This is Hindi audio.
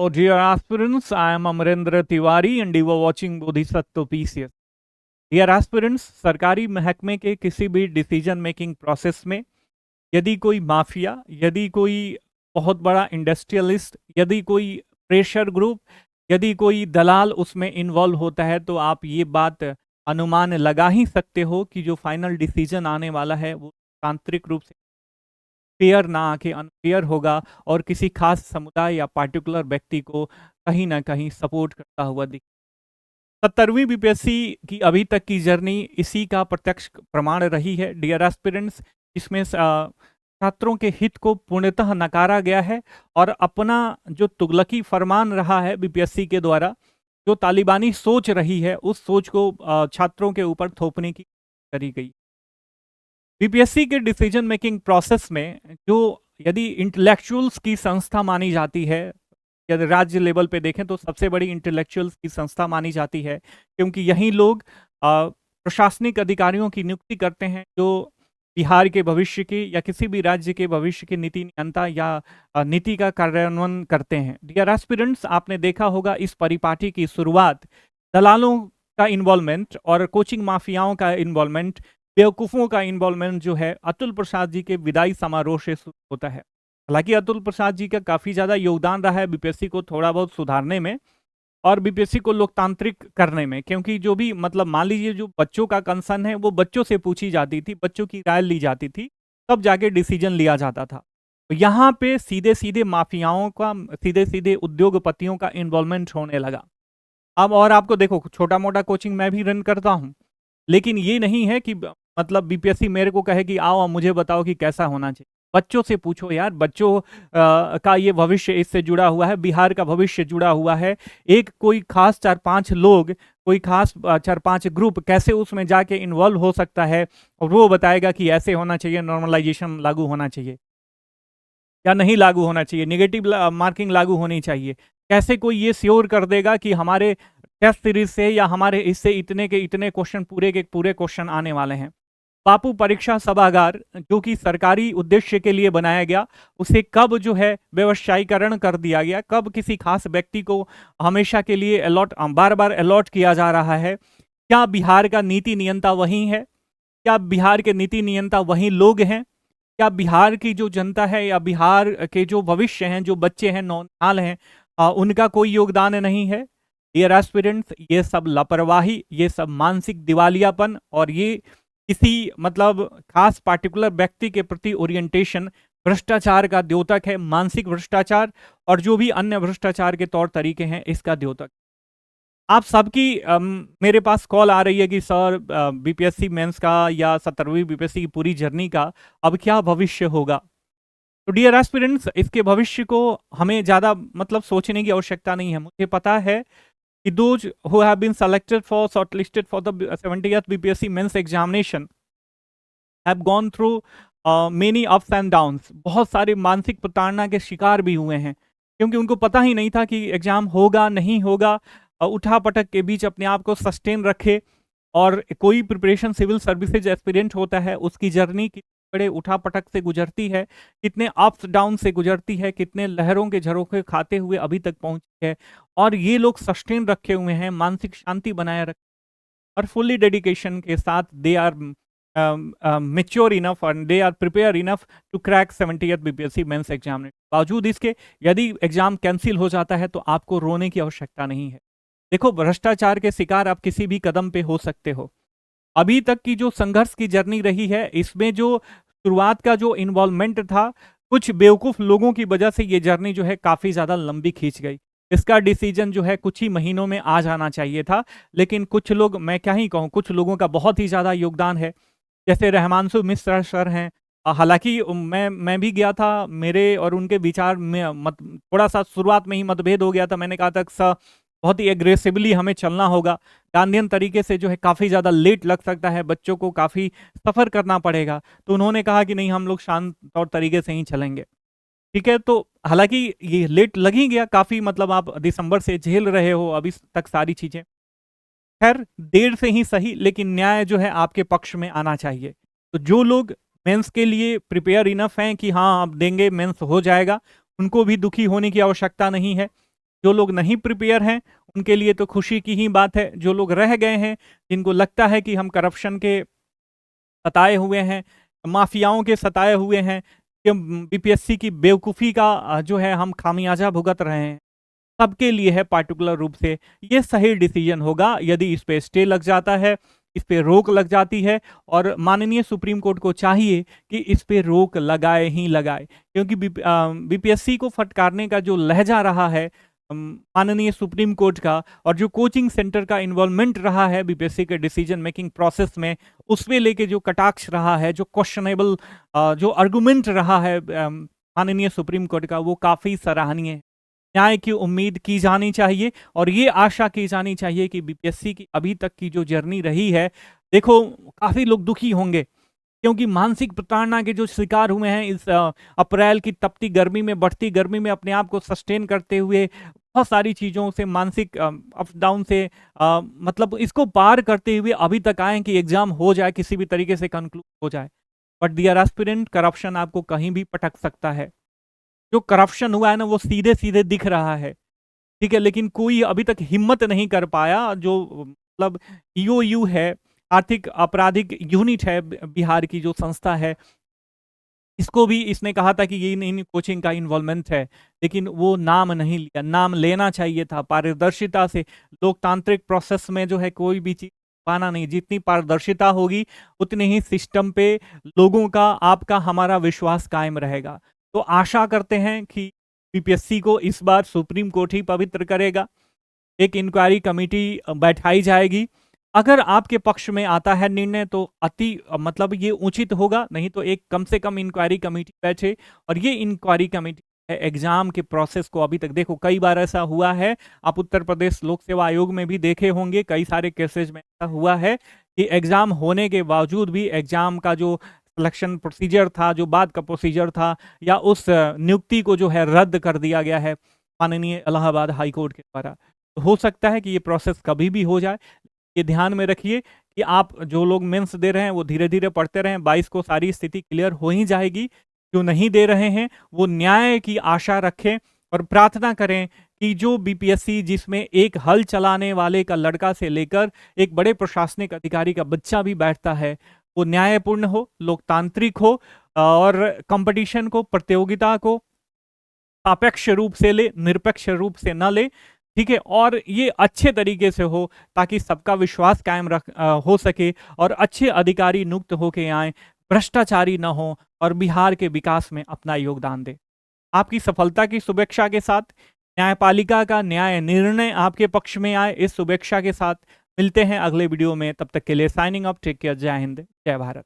So, dear aspirants, I am Amarendra Tiwari and you are watching Bodhisattva PCS. Dear aspirants, सरकारी महकमे के किसी भी डिसीजन मेकिंग प्रोसेस में यदि कोई माफिया, यदि कोई बहुत बड़ा इंडस्ट्रियलिस्ट, यदि कोई प्रेशर ग्रुप, यदि कोई दलाल उसमें इन्वॉल्व होता है तो आप ये बात अनुमान लगा ही सकते हो कि जो फाइनल डिसीजन आने वाला है वो तांत्रिक रूप से फेयर ना आके अनफेयर होगा और किसी खास समुदाय या पार्टिकुलर व्यक्ति को कहीं ना कहीं सपोर्ट करता हुआ दिख 70वीं बीपीएससी की अभी तक की जर्नी इसी का प्रत्यक्ष प्रमाण रही है डियर एस्पिरेंट्स। इसमें छात्रों के हित को पूर्णतः नकारा गया है और अपना जो तुगलकी फरमान रहा है बीपीएससी के द्वारा, जो तालिबानी सोच रही है उस सोच को छात्रों के ऊपर थोपने की करी गई। बीपीएससी के डिसीजन मेकिंग प्रोसेस में जो यदि इंटेलेक्चुअल्स की संस्था मानी जाती है, यदि राज्य लेवल पे देखें तो सबसे बड़ी इंटेलेक्चुअल्स की संस्था मानी जाती है, क्योंकि यही लोग प्रशासनिक अधिकारियों की नियुक्ति करते हैं जो बिहार के भविष्य की या किसी भी राज्य के भविष्य की नीति नियंता या नीति का कार्यान्वयन करते हैं। डियर एस्पिरेंट्स, आपने देखा होगा इस परिपाटी की शुरुआत दलालों का इन्वॉल्वमेंट और कोचिंग माफियाओं का इन्वॉल्वमेंट, बेवकूफ़ों का इन्वॉल्वमेंट जो है अतुल प्रसाद जी के विदाई समारोह से शुरू होता है। हालांकि अतुल प्रसाद जी का काफ़ी ज़्यादा योगदान रहा है बीपीएससी को थोड़ा बहुत सुधारने में और बीपीएससी को लोकतांत्रिक करने में, क्योंकि जो भी मतलब मान लीजिए जो बच्चों का कंसर्न है वो बच्चों से पूछी जाती थी, बच्चों की राय ली जाती थी, तब जाके डिसीजन लिया जाता था। तो यहाँ पे सीधे सीधे माफियाओं का, सीधे सीधे उद्योगपतियों का इन्वॉल्वमेंट होने लगा। अब और आपको देखो, छोटा मोटा कोचिंग मैं भी रन करता हूँ, लेकिन ये नहीं है कि मतलब बीपीएससी मेरे को कहे कि आओ मुझे बताओ कि कैसा होना चाहिए। बच्चों से पूछो यार, बच्चों का ये भविष्य इससे जुड़ा हुआ है, बिहार का भविष्य जुड़ा हुआ है। एक कोई खास 4-5 लोग, कोई खास 4-5 ग्रुप कैसे उसमें जाके इन्वॉल्व हो सकता है और वो बताएगा कि ऐसे होना चाहिए, नॉर्मलाइजेशन लागू होना चाहिए या नहीं लागू होना चाहिए, नेगेटिव मार्किंग लागू होनी चाहिए। कैसे कोई ये श्योर कर देगा कि हमारे टेस्ट सीरीज से या हमारे इससे इतने के इतने क्वेश्चन, पूरे के पूरे क्वेश्चन आने वाले हैं। बापू परीक्षा सभागार जो कि सरकारी उद्देश्य के लिए बनाया गया, उसे कब जो है व्यवसायीकरण कर दिया गया, कब किसी खास व्यक्ति को हमेशा के लिए अलॉट, बार बार अलॉट किया जा रहा है। क्या बिहार का नीति नियंता वही है? क्या बिहार के नीति नियंता वही लोग हैं? क्या बिहार की जो जनता है या बिहार के जो भविष्य हैं, जो बच्चे हैं, नौनिहाल हैं, उनका कोई योगदान नहीं है? डियर एस्पिरेंट्स, ये सब लापरवाही, ये सब मानसिक दिवालियापन और ये किसी मतलब खास पार्टिकुलर व्यक्ति के प्रति ओरिएंटेशन भ्रष्टाचार का द्योतक है, मानसिक भ्रष्टाचार और जो भी अन्य भ्रष्टाचार के तौर तरीके हैं इसका द्योतक। आप सबकी मेरे पास कॉल आ रही है कि सर बीपीएससी मेंस का या 70वीं बीपीएससी की पूरी जर्नी का अब क्या भविष्य होगा। तो डियर एस्पिरेंट्स, इसके भविष्य को हमें ज़्यादा मतलब सोचने की आवश्यकता नहीं है। मुझे पता है कि those who have been selected for shortlisted for the 70th BPSC mains examination have gone through many ups and downs। बहुत सारे मानसिक प्रताड़ना के शिकार भी हुए हैं, क्योंकि उनको पता ही नहीं था कि एग्जाम होगा नहीं होगा। उठा पटक के बीच अपने आप को सस्टेन रखे और कोई प्रिपरेशन सिविल सर्विसेज एस्पिरेंट होता है, उसकी जर्नी बड़े उठा पटक से गुजरती है, कितने अप्स डाउन से गुजरती है, कितने लहरों के झरोखे खाते हुए अभी तक पहुंची है। और ये लोग सस्टेन रखे हुए हैं, मानसिक शांति बनाए रखे और फुल्ली डेडिकेशन के साथ दे आर मेच्योर इनफ और they are prepare enough to crack 70th BPSC mains exam. बावजूद इसके यदि एग्जाम कैंसिल हो जाता है तो आपको रोने की आवश्यकता नहीं है। देखो, भ्रष्टाचार के शिकार आप किसी भी कदम पे हो सकते हो। अभी तक की जो संघर्ष की जर्नी रही है, इसमें जो शुरुआत का जो इन्वॉल्वमेंट था, कुछ बेवकूफ़ लोगों की वजह से ये जर्नी जो है काफ़ी ज़्यादा लंबी खींच गई। इसका डिसीजन जो है कुछ ही महीनों में आ जाना चाहिए था, लेकिन कुछ लोग, मैं क्या ही कहूँ, कुछ लोगों का बहुत ही ज़्यादा योगदान है। जैसे रहमांशु मिश्रा सर हैं। हालांकि मैं भी गया था, मेरे और उनके विचार में थोड़ा सा शुरुआत में ही मतभेद हो गया था। मैंने कहा था सर बहुत ही एग्रेसिवली हमें चलना होगा, गांधीयन तरीके से जो है काफ़ी ज़्यादा लेट लग सकता है, बच्चों को काफ़ी सफ़र करना पड़ेगा। तो उन्होंने कहा कि नहीं, हम लोग शांत तौर तरीके से ही चलेंगे। ठीक है, तो हालांकि ये लेट लग ही गया काफ़ी, मतलब आप दिसंबर से झेल रहे हो अभी तक सारी चीज़ें। खैर, देर से ही सही, लेकिन न्याय जो है आपके पक्ष में आना चाहिए। तो जो लोग मेंस के लिए प्रिपेयर इनफ हैं कि हाँ आप देंगे, मेंस हो जाएगा, उनको भी दुखी होने की आवश्यकता नहीं है। जो लोग नहीं प्रिपेयर हैं उनके लिए तो खुशी की ही बात है। जो लोग रह गए हैं, जिनको लगता है कि हम करप्शन के सताए हुए हैं, माफियाओं के सताए हुए हैं, कि बीपीएससी की बेवकूफ़ी का जो है हम खामियाजा भुगत रहे हैं, सबके लिए है पार्टिकुलर रूप से ये सही डिसीजन होगा यदि इस पे स्टे लग जाता है, इस पे रोक लग जाती है। और माननीय सुप्रीम कोर्ट को चाहिए कि इस पे रोक लगाए ही लगाए, क्योंकि बीपीएससी को फटकारने का जो लहजा रहा है माननीय सुप्रीम कोर्ट का, और जो कोचिंग सेंटर का इन्वॉल्वमेंट रहा है बीपीएससी के डिसीजन मेकिंग प्रोसेस में, उसमें लेके जो कटाक्ष रहा है, जो क्वेश्चनेबल जो आर्गुमेंट रहा है माननीय सुप्रीम कोर्ट का, वो काफ़ी सराहनीय है। न्याय की उम्मीद की जानी चाहिए और ये आशा की जानी चाहिए कि बीपीएससी की अभी तक की जो जर्नी रही है, देखो काफ़ी लोग दुखी होंगे, क्योंकि मानसिक प्रताड़ना के जो शिकार हुए हैं इस अप्रैल की तपती गर्मी में, बढ़ती गर्मी में अपने आप को सस्टेन करते हुए, बहुत सारी चीज़ों से, मानसिक अप डाउन से मतलब इसको पार करते हुए अभी तक आए कि एग्जाम हो जाए, किसी भी तरीके से कंक्लूड हो जाए। बट डियर एस्पिरेंट, करप्शन आपको कहीं भी पटक सकता है। जो करप्शन हुआ है ना, वो सीधे सीधे दिख रहा है, ठीक है, लेकिन कोई अभी तक हिम्मत नहीं कर पाया। जो मतलब ईओयू है, आर्थिक आपराधिक यूनिट है, बिहार की जो संस्था है, इसको भी इसने कहा था कि ये नहीं कोचिंग का इन्वॉल्वमेंट है, लेकिन वो नाम नहीं लिया। नाम लेना चाहिए था पारदर्शिता से। लोकतांत्रिक प्रोसेस में जो है कोई भी चीज पाना नहीं, जितनी पारदर्शिता होगी उतनी ही सिस्टम पे लोगों का, आपका, हमारा विश्वास कायम रहेगा। तो आशा करते हैं कि बीपीएससी को इस बार सुप्रीम कोर्ट ही पवित्र करेगा। एक इंक्वायरी कमेटी बैठाई जाएगी। अगर आपके पक्ष में आता है निर्णय तो मतलब ये उचित होगा, नहीं तो एक कम से कम इंक्वायरी कमेटी बैठे। और ये इंक्वायरी कमेटी एग्जाम के प्रोसेस को, अभी तक देखो कई बार ऐसा हुआ है, आप उत्तर प्रदेश लोक सेवा आयोग में भी देखे होंगे, कई सारे केसेज में ऐसा हुआ है कि एग्जाम होने के बावजूद भी एग्जाम का जो सिलेक्शन प्रोसीजर था, जो बाद का प्रोसीजर था, या उस नियुक्ति को जो है रद्द कर दिया गया है माननीय इलाहाबाद हाई कोर्ट के द्वारा। तो हो सकता है कि ये प्रोसेस कभी भी हो जाए। ये ध्यान में रखिए कि आप जो लोग मेंस दे रहे हैं वो धीरे धीरे पढ़ते रहें, 22 को सारी स्थिति क्लियर हो ही जाएगी। जो नहीं दे रहे हैं वो न्याय की आशा रखें और प्रार्थना करें कि जो बीपीएससी, जिसमें एक हल चलाने वाले का लड़का से लेकर एक बड़े प्रशासनिक अधिकारी का बच्चा भी बैठता है, वो न्यायपूर्ण हो, लोकतांत्रिक हो, और कंपटीशन को, प्रतियोगिता को सापेक्ष रूप से ले, निरपेक्ष रूप से न ले, ठीक है, और ये अच्छे तरीके से हो ताकि सबका विश्वास कायम हो सके और अच्छे अधिकारी नियुक्त होके आए, भ्रष्टाचारी न हो और बिहार के विकास में अपना योगदान दे। आपकी सफलता की शुभेच्छा के साथ, न्यायपालिका का न्याय निर्णय आपके पक्ष में आए, इस शुभेच्छा के साथ मिलते हैं अगले वीडियो में। तब तक के लिए साइनिंग ऑफ, टेक केयर, जय हिंद, जय भारत।